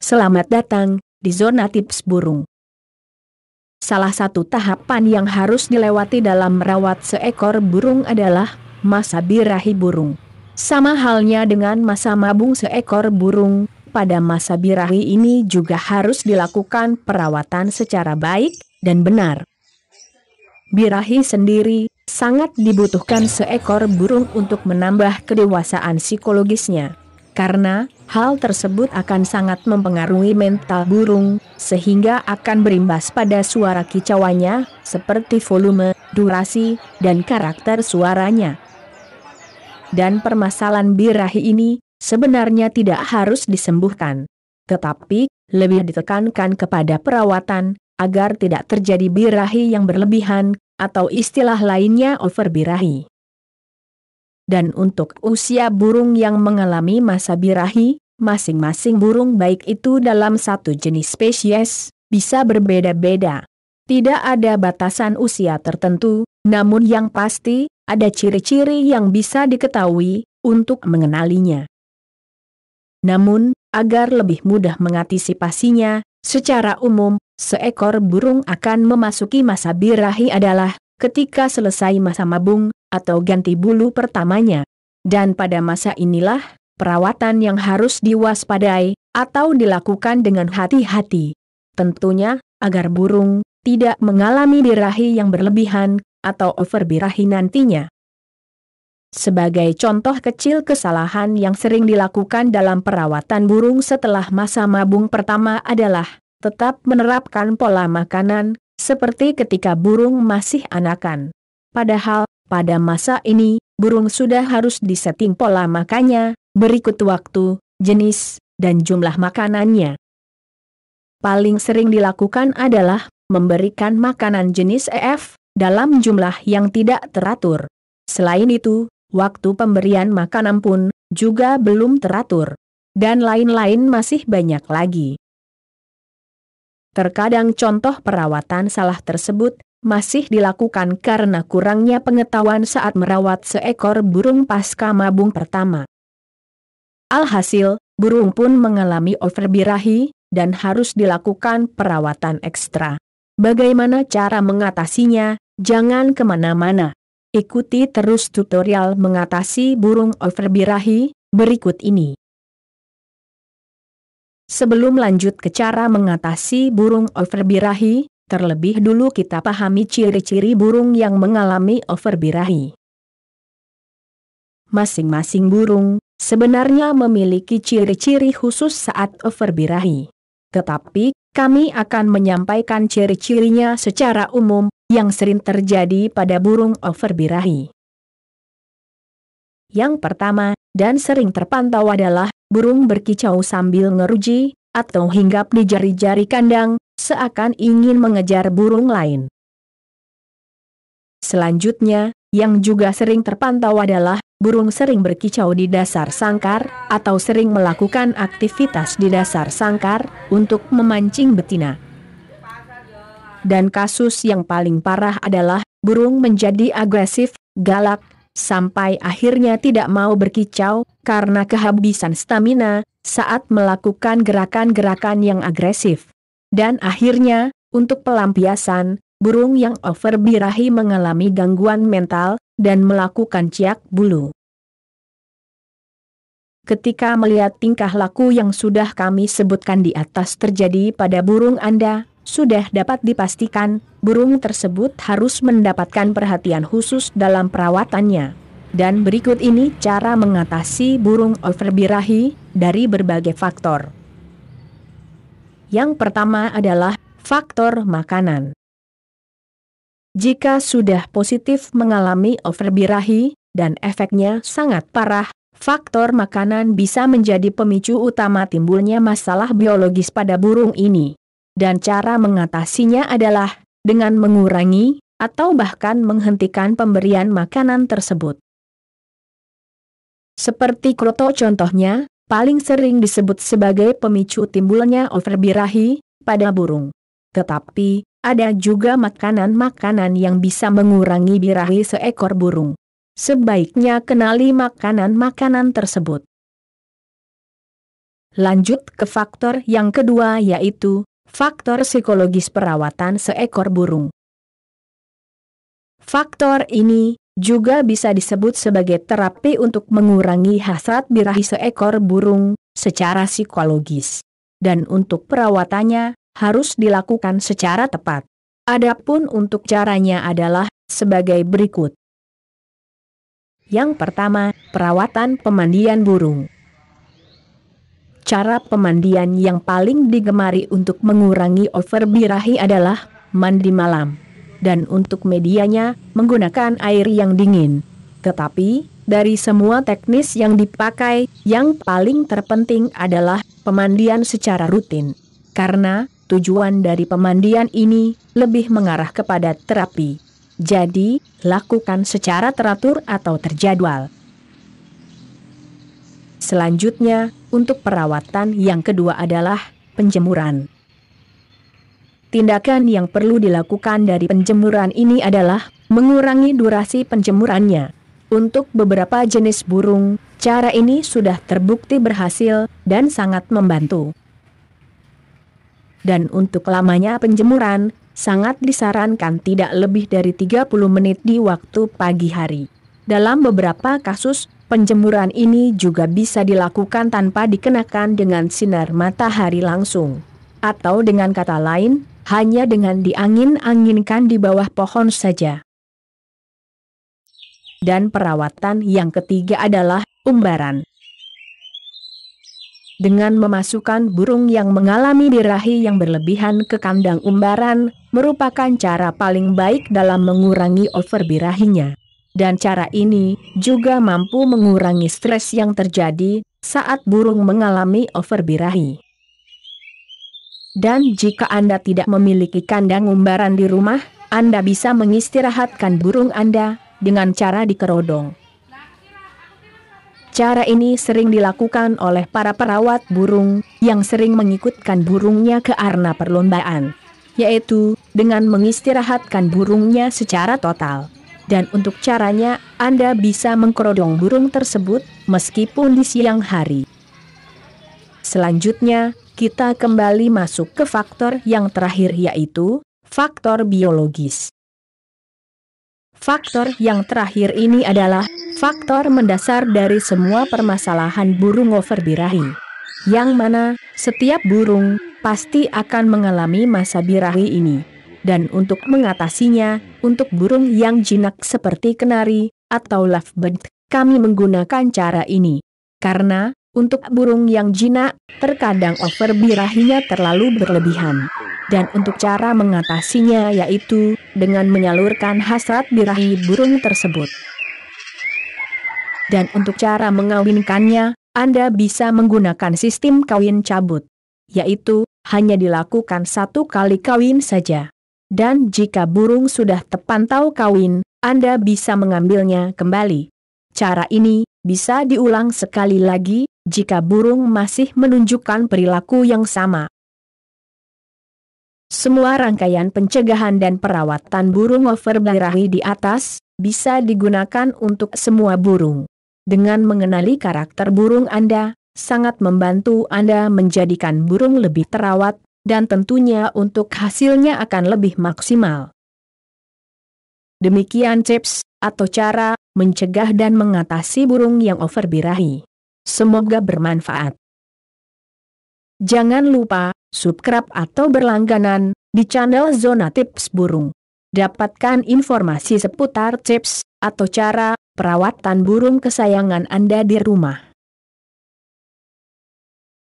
Selamat datang di zona tips burung. Salah satu tahapan yang harus dilewati dalam merawat seekor burung adalah masa birahi burung. Sama halnya dengan masa mabung seekor burung, pada masa birahi ini juga harus dilakukan perawatan secara baik dan benar. Birahi sendiri sangat dibutuhkan seekor burung untuk menambah kedewasaan psikologisnya. Karena hal tersebut akan sangat mempengaruhi mental burung, sehingga akan berimbas pada suara kicauannya, seperti volume, durasi, dan karakter suaranya. Dan permasalahan birahi ini sebenarnya tidak harus disembuhkan, tetapi lebih ditekankan kepada perawatan, agar tidak terjadi birahi yang berlebihan, atau istilah lainnya overbirahi. Dan untuk usia burung yang mengalami masa birahi, masing-masing burung baik itu dalam satu jenis spesies, bisa berbeda-beda. Tidak ada batasan usia tertentu, namun yang pasti, ada ciri-ciri yang bisa diketahui untuk mengenalinya. Namun, agar lebih mudah mengantisipasinya, secara umum, seekor burung akan memasuki masa birahi adalah ketika selesai masa mabung, atau ganti bulu pertamanya. Dan pada masa inilah, perawatan yang harus diwaspadai, atau dilakukan dengan hati-hati. Tentunya, agar burung tidak mengalami birahi yang berlebihan, atau overbirahi nantinya. Sebagai contoh kecil kesalahan yang sering dilakukan dalam perawatan burung setelah masa mabung pertama adalah tetap menerapkan pola makanan, seperti ketika burung masih anakan. Padahal, pada masa ini, burung sudah harus disetting pola makannya, berikut waktu, jenis, dan jumlah makanannya. Paling sering dilakukan adalah memberikan makanan jenis EF dalam jumlah yang tidak teratur. Selain itu, waktu pemberian makanan pun juga belum teratur. Dan lain-lain masih banyak lagi. Terkadang contoh perawatan salah tersebut masih dilakukan karena kurangnya pengetahuan saat merawat seekor burung pasca mabung pertama. Alhasil, burung pun mengalami overbirahi, dan harus dilakukan perawatan ekstra. Bagaimana cara mengatasinya? Jangan kemana-mana. Ikuti terus tutorial mengatasi burung overbirahi berikut ini. Sebelum lanjut ke cara mengatasi burung overbirahi, terlebih dulu kita pahami ciri-ciri burung yang mengalami overbirahi. Masing-masing burung sebenarnya memiliki ciri-ciri khusus saat overbirahi. Tetapi, kami akan menyampaikan ciri-cirinya secara umum yang sering terjadi pada burung overbirahi. Yang pertama, dan sering terpantau adalah burung berkicau sambil ngeruji, atau hinggap di jari-jari kandang, seakan ingin mengejar burung lain. Selanjutnya, yang juga sering terpantau adalah burung sering berkicau di dasar sangkar, atau sering melakukan aktivitas di dasar sangkar untuk memancing betina. Dan kasus yang paling parah adalah burung menjadi agresif, galak, sampai akhirnya tidak mau berkicau karena kehabisan stamina saat melakukan gerakan-gerakan yang agresif. Dan akhirnya, untuk pelampiasan, burung yang overbirahi mengalami gangguan mental dan melakukan ciak bulu. Ketika melihat tingkah laku yang sudah kami sebutkan di atas terjadi pada burung Anda, sudah dapat dipastikan burung tersebut harus mendapatkan perhatian khusus dalam perawatannya. Dan berikut ini cara mengatasi burung overbirahi dari berbagai faktor. Yang pertama adalah faktor makanan. Jika sudah positif mengalami overbirahi, dan efeknya sangat parah, faktor makanan bisa menjadi pemicu utama timbulnya masalah biologis pada burung ini. Dan cara mengatasinya adalah dengan mengurangi, atau bahkan menghentikan pemberian makanan tersebut. Seperti kroto contohnya, paling sering disebut sebagai pemicu timbulnya overbirahi pada burung. Tetapi, ada juga makanan-makanan yang bisa mengurangi birahi seekor burung. Sebaiknya kenali makanan-makanan tersebut. Lanjut ke faktor yang kedua, yaitu faktor psikologis perawatan seekor burung. Faktor ini juga bisa disebut sebagai terapi untuk mengurangi hasrat birahi seekor burung secara psikologis. Dan untuk perawatannya harus dilakukan secara tepat. Adapun untuk caranya adalah sebagai berikut. Yang pertama, perawatan pemandian burung. Cara pemandian yang paling digemari untuk mengurangi overbirahi adalah mandi malam. Dan untuk medianya, menggunakan air yang dingin. Tetapi, dari semua teknis yang dipakai, yang paling terpenting adalah pemandian secara rutin. Karena, tujuan dari pemandian ini lebih mengarah kepada terapi. Jadi, lakukan secara teratur atau terjadwal. Selanjutnya, untuk perawatan yang kedua adalah penjemuran. Tindakan yang perlu dilakukan dari penjemuran ini adalah mengurangi durasi penjemurannya. Untuk beberapa jenis burung, cara ini sudah terbukti berhasil dan sangat membantu. Dan untuk lamanya penjemuran, sangat disarankan tidak lebih dari 30 menit di waktu pagi hari. Dalam beberapa kasus, penjemuran ini juga bisa dilakukan tanpa dikenakan dengan sinar matahari langsung. Atau dengan kata lain, hanya dengan diangin-anginkan di bawah pohon saja. Dan perawatan yang ketiga adalah umbaran. Dengan memasukkan burung yang mengalami birahi yang berlebihan ke kandang umbaran, merupakan cara paling baik dalam mengurangi overbirahinya. Dan cara ini juga mampu mengurangi stres yang terjadi saat burung mengalami overbirahi. Dan jika Anda tidak memiliki kandang umbaran di rumah, Anda bisa mengistirahatkan burung Anda dengan cara dikerodong. Cara ini sering dilakukan oleh para perawat burung yang sering mengikutkan burungnya ke arena perlombaan, yaitu dengan mengistirahatkan burungnya secara total. Dan untuk caranya, Anda bisa mengkerodong burung tersebut meskipun di siang hari. Selanjutnya, kita kembali masuk ke faktor yang terakhir, yaitu faktor biologis. Faktor yang terakhir ini adalah faktor mendasar dari semua permasalahan burung overbirahi, yang mana setiap burung pasti akan mengalami masa birahi ini. Dan untuk mengatasinya, untuk burung yang jinak seperti kenari atau lovebird, kami menggunakan cara ini. Karena untuk burung yang jinak, terkadang overbirahinya terlalu berlebihan. Dan untuk cara mengatasinya yaitu dengan menyalurkan hasrat birahi burung tersebut. Dan untuk cara mengawinkannya, Anda bisa menggunakan sistem kawin cabut, yaitu hanya dilakukan 1 kali kawin saja. Dan jika burung sudah terpantau kawin, Anda bisa mengambilnya kembali. Cara ini bisa diulang sekali lagi jika burung masih menunjukkan perilaku yang sama. Semua rangkaian pencegahan dan perawatan burung overbirahi di atas bisa digunakan untuk semua burung. Dengan mengenali karakter burung Anda, sangat membantu Anda menjadikan burung lebih terawat, dan tentunya untuk hasilnya akan lebih maksimal. Demikian tips atau cara mencegah dan mengatasi burung yang overbirahi. Semoga bermanfaat. Jangan lupa subscribe atau berlangganan di channel Zona Tips Burung. Dapatkan informasi seputar tips atau cara perawatan burung kesayangan Anda di rumah.